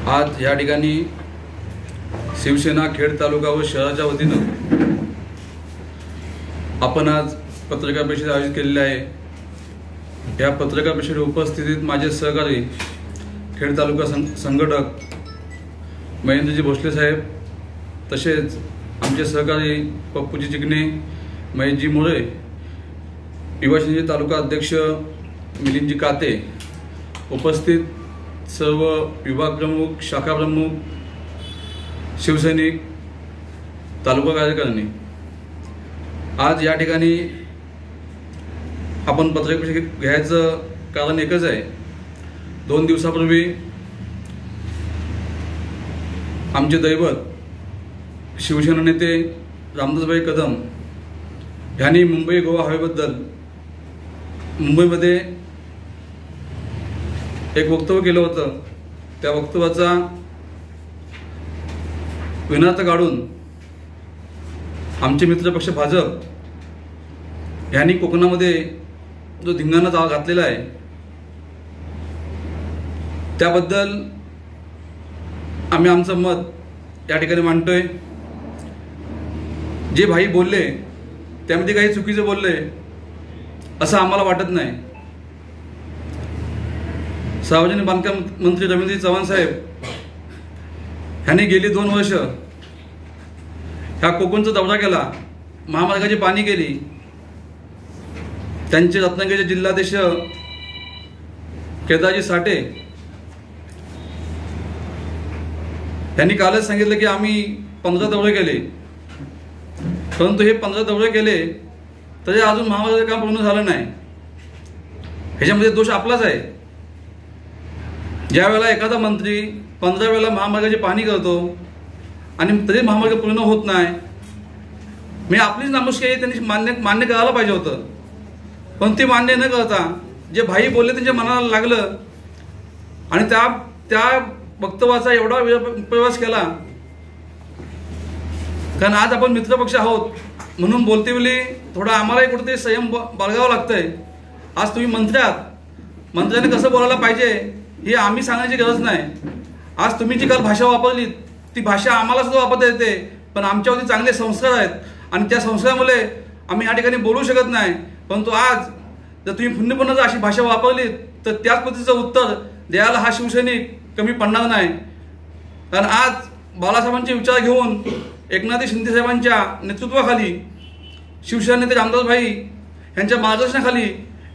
आज या ठिकाणी शिवसेना खेड तालुका व शहराच्या वतीनं आपण आज पत्रकार परिषद आयोजित केलेली आहे। या पत्रकार परिषदेत उपस्थित माझे सहकारी खेड तालुका संघटक महेंद्रजी भोसले साहेब, तसेच आमचे सहकारी पप्पूजी चिकणे, महेशजी मोरे, युवा सेनेचे तालुका अध्यक्ष मिलिंदजी काते, उपस्थित सर्व विभाग प्रमुख, शाखा प्रमुख, शिवसैनिक, तालुका कार्यकारिणी। आज या ठिकाणी आपण पत्रकार परिषद घ्यायचं कारण एकच आहे। 2 दिवसापूर्वी आमचे दैवत शिवसेना नेते रामदासभाई कदम यांनी मुंबई गोवा हायवेबद्दल मुंबईमध्ये एक वक्तव्य केलं होतं। त्या वक्तव्याचा विनार्थ काढून आमचे मित्रपक्ष भाजप यांनी कोकणामध्ये जो धिंगाणा घातलेला आहे त्याबद्दल आम्ही आमचं मत या ठिकाणी मांडतोय। जे भाई बोलले त्यामध्ये काही चुकीचं बोलले असं आम्हाला वाटत नाही। सार्वजनिक बांधकाम मंत्री रवींद्र चव्हाण साहेब यांनी गेली 2 वर्ष ह्या कोकणचा दौरा केला, महामार्गाची पाहणी केली। त्यांचे रत्नागिरीचे जिल्हाध्यक्ष केदारजी साठे यांनी कालच सांगितलं की आम्ही 15 दौरे केले, परंतु हे 15 दौरे केले तरी अजून महामार्गाचं काम पूर्ण झालं नाही। ह्याच्यामध्ये दोष आपलाच आहे। ज्या वेळेला एखादा मंत्री 15 वेळेला महामार्गाची पाहणी करतो आणि तरी महामार्ग पूर्ण होत नाही, मी आपलीच नामुष्की त्यांनी मान्य करायला पाहिजे होतं, पण ते मान्य न करता जे भाई बोलले त्यांच्या मनाला लागलं आणि त्या वक्तव्याचा एवढा प्रवास केला। कारण आज आपण मित्रपक्ष आहोत म्हणून बोलते वेळी थोडा आम्हालाही कुठेतरी संयम बाळगावं लागतंय। आज तुम्ही मंत्री आहात, मंत्र्याने कसं बोलायला पाहिजे हे आम्ही सांगण्याची गरज नाही। आज तुम्ही जी काल भाषा वापरली ती भाषा आम्हाला सुद्धा वापरता येते, पण आमच्यावरती चांगले संस्कार आहेत आणि त्या संस्कारामुळे आम्ही या ठिकाणी बोलू शकत नाही। परंतु आज जर तुम्ही पुन्हा जर अशी भाषा वापरली तर त्याच पद्धतीचं उत्तर द्यायला हा शिवसैनिक कमी पडणार नाही। कारण आज बाळासाहेबांचे विचार घेऊन एकनाथ शिंदे साहेबांच्या नेतृत्वाखाली शिवसेना नेते रामदासभाई यांच्या मार्गदर्शनाखाली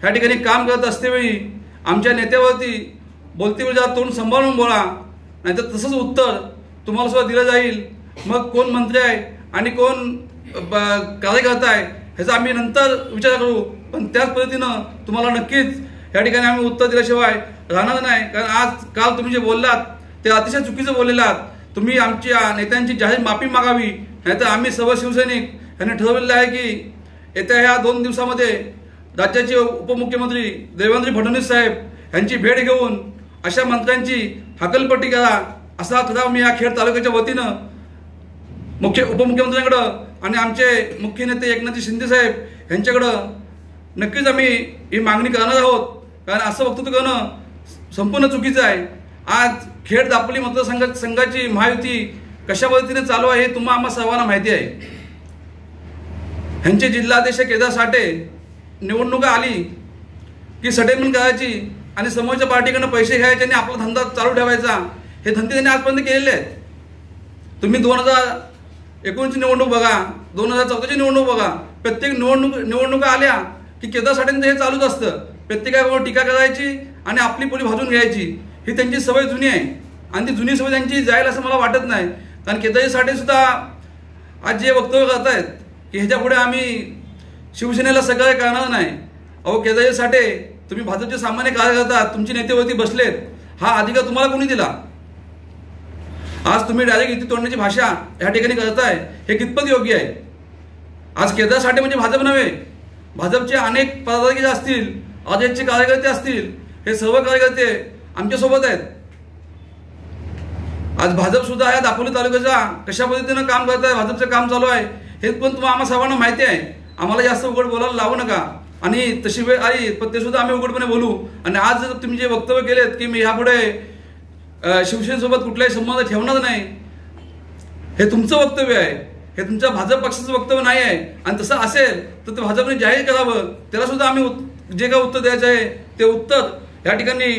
ह्या ठिकाणी काम करत असतेवेळी आमच्या नेत्यावरती बोलते वेळी जरा तोंड सांभाळून बोला, नाहीतर तसंच उत्तर तुम्हाला सुद्धा दिलं जाईल। मग कोण मंत्री आहे आणि कोण कार्यकर्ता आहे ह्याचा आम्ही नंतर विचार करू, पण त्याच पद्धतीनं तुम्हाला नक्कीच या ठिकाणी आम्ही उत्तर दिल्याशिवाय राहणार नाही। कारण काल तुम्ही जे बोललात ते अतिशय चुकीचं बोललेलं आहात। तुम्ही आमच्या नेत्यांची जाहीर माफी मागावी, नाहीतर आम्ही सर्व शिवसैनिक यांनी ठरवलेलं आहे की येत्या ह्या 2 दिवसामध्ये राज्याचे उपमुख्यमंत्री देवेंद्र फडणवीस साहेब यांची भेट घेऊन अशा मंत्र्यांची हकलपट्टी करा, असा ठराव मी या खेड तालुक्याच्या वतीनं उपमुख्यमंत्र्यांकडं आणि आमचे मुख्य नेते एकनाथ शिंदे साहेब यांच्याकडं नक्कीच आम्ही ही मागणी करणार आहोत। कारण असं वक्तव्य करणं संपूर्ण चुकीचं आहे। आज खेड दापोली मतदारसंघाची महायुती कशा पद्धतीने चालू आहे हे तुम्हाला आम्हा सर्वांना माहिती आहे। ह्यांचे जिल्हाध्यक्ष केदार साठे निवडणुका आली की सेटलमेंट करायची आणि समोरच्या पार्टीकडनं पैसे घ्यायचे आणि आपला धंदा चालू ठेवायचा, हे धंदे त्यांनी आजपर्यंत केलेले आहेत। तुम्ही 2019ची निवडणूक बघा, 2014ची निवडणूक बघा, प्रत्येक निवडणुका आल्या की केदार साठेंचं हे चालूच असतं। प्रत्येकावर टीका करायची आणि आपली पोळी भाजून घ्यायची, ही त्यांची सवय जुनी आहे आणि ती जुनी सवय त्यांची जाईल असं मला वाटत नाही। कारण केदार साठे सुद्धा आज जे वक्तव्य करत आहेत की ह्याच्या पुढे आम्ही शिवसेनेला सहकार्य करणार नाही। अहो केदार साठे, तुम्ही भाजपचे सामान्य कार्यकर्ता, तुमचे नेतेवरती बसलेत, हा अधिकार तुम्हाला कोणी दिला? आज तुम्ही डायरेक्ट इथे तोडण्याची भाषा या ठिकाणी करताय, हे कितपत योग्य आहे? आज केदार साठे म्हणजे भाजप नव्हे, भाजपचे अनेक पदाधिकारी असतील, अध्यक्षचे कार्यकर्ते असतील, हे सर्व कार्यकर्ते आमच्यासोबत आहेत। आज भाजप सुद्धा या दापोली तालुक्याचा कशा पद्धतीनं काम करत आहे, भाजपचं काम चालू आहे हे पण तुम्हाला आम्हा सर्वांना माहिती आहे। आम्हाला जास्त उघड बोलायला लावू नका आणि तशी वेळ आली पण ते सुद्धा आम्ही उघडपणे बोलू। आणि आज जर तुम्ही जे वक्तव्य केलेत की मी यापुढे शिवसेनेसोबत कुठलाही संबंध ठेवणार नाही, हे तुमचं वक्तव्य आहे, हे तुमच्या भाजप पक्षाचं वक्तव्य नाही आहे. आणि तसं असेल तर ते भाजपने जाहीर करावं. त्याला सुद्धा आम्ही जे काय उत्तर द्यायचं आहे ते उत्तर या ठिकाणी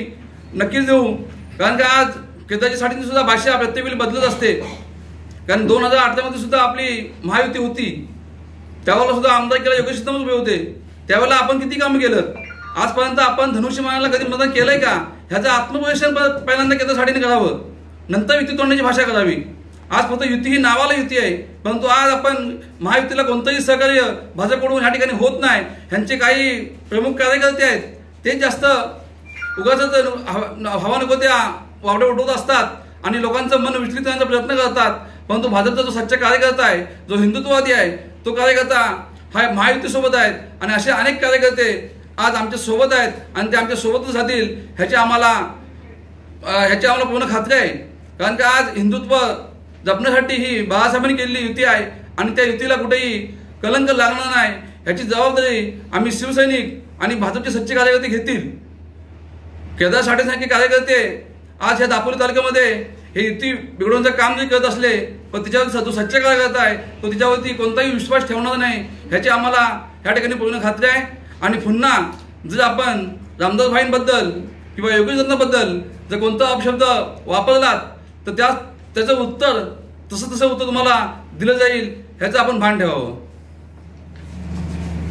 नक्कीच देऊ. कारण का आज केदारजी साठेंची सुद्धा भाषा प्रत्येक वेळी बदलत असते. कारण 2018 मध्ये सुद्धा आपली महायुती होती, त्यावेळेला सुद्धा आमदारकीला योगेश सिद्धम उभे होते. त्यावेळेला आपण किती कामं केलं. आजपर्यंत आपण धनुष्यबाणाला कधी मतदान केलंय का, ह्याचं आत्मपरीक्षण पहिल्यांदा केदार साठेंनी करावं, नंतर युती तोडण्याची भाषा करावी. आज फक्त युती ही नावाला युती आहे, परंतु आज आपण महायुतीला कोणतंही सहकार्य भाजपकडून ह्या ठिकाणी होत नाही. ह्यांचे काही प्रमुख कार्यकर्ते आहेत ते जास्त उगाच हवा नको त्या वावड्या उठवत असतात आणि लोकांचं मन विचलित करण्याचा प्रयत्न करतात. परंतु भाजपचा जो सच्चा कार्यकर्ता आहे, जो हिंदुत्ववादी आहे, तो कार्यकर्ता हा महायुतीसोबत आहेत. आणि असे अनेक कार्यकर्ते आज आमच्या सोबत आहेत आणि ते आमच्या सोबतच राहतील ह्याची आम्हाला पूर्ण खात्री आहे. कारण का आज हिंदुत्व जपण्यासाठी ही बाळासाहेबांनी केलेली युती आहे आणि त्या युतीला कुठेही कलंक लागणार नाही ह्याची जबाबदारी आम्ही शिवसैनिक आणि भाजपचे सच्चे कार्यकर्ते घेतील. केदार साठेंसारखे कार्यकर्ते आज ह्या दापोली तालुक्यामध्ये हे युती बिघडवण्याचं काम जरी करत असले, पण तिच्यावर जो सच्चा कार्यकर्ता आहे तो तिच्यावरती कोणताही विश्वास ठेवणार नाही ह्याची आम्हाला ह्या ठिकाणी पूर्ण खात्री आहे. आणि पुन्हा जर आपण रामदास भाईंबद्दल किंवा योगेश सिद्धमबद्दल जर कोणता अपशब्द वापरलात तर त्याचं उत्तर तसं उत्तर तुम्हाला दिलं जाईल ह्याचं आपण भान ठेवावं.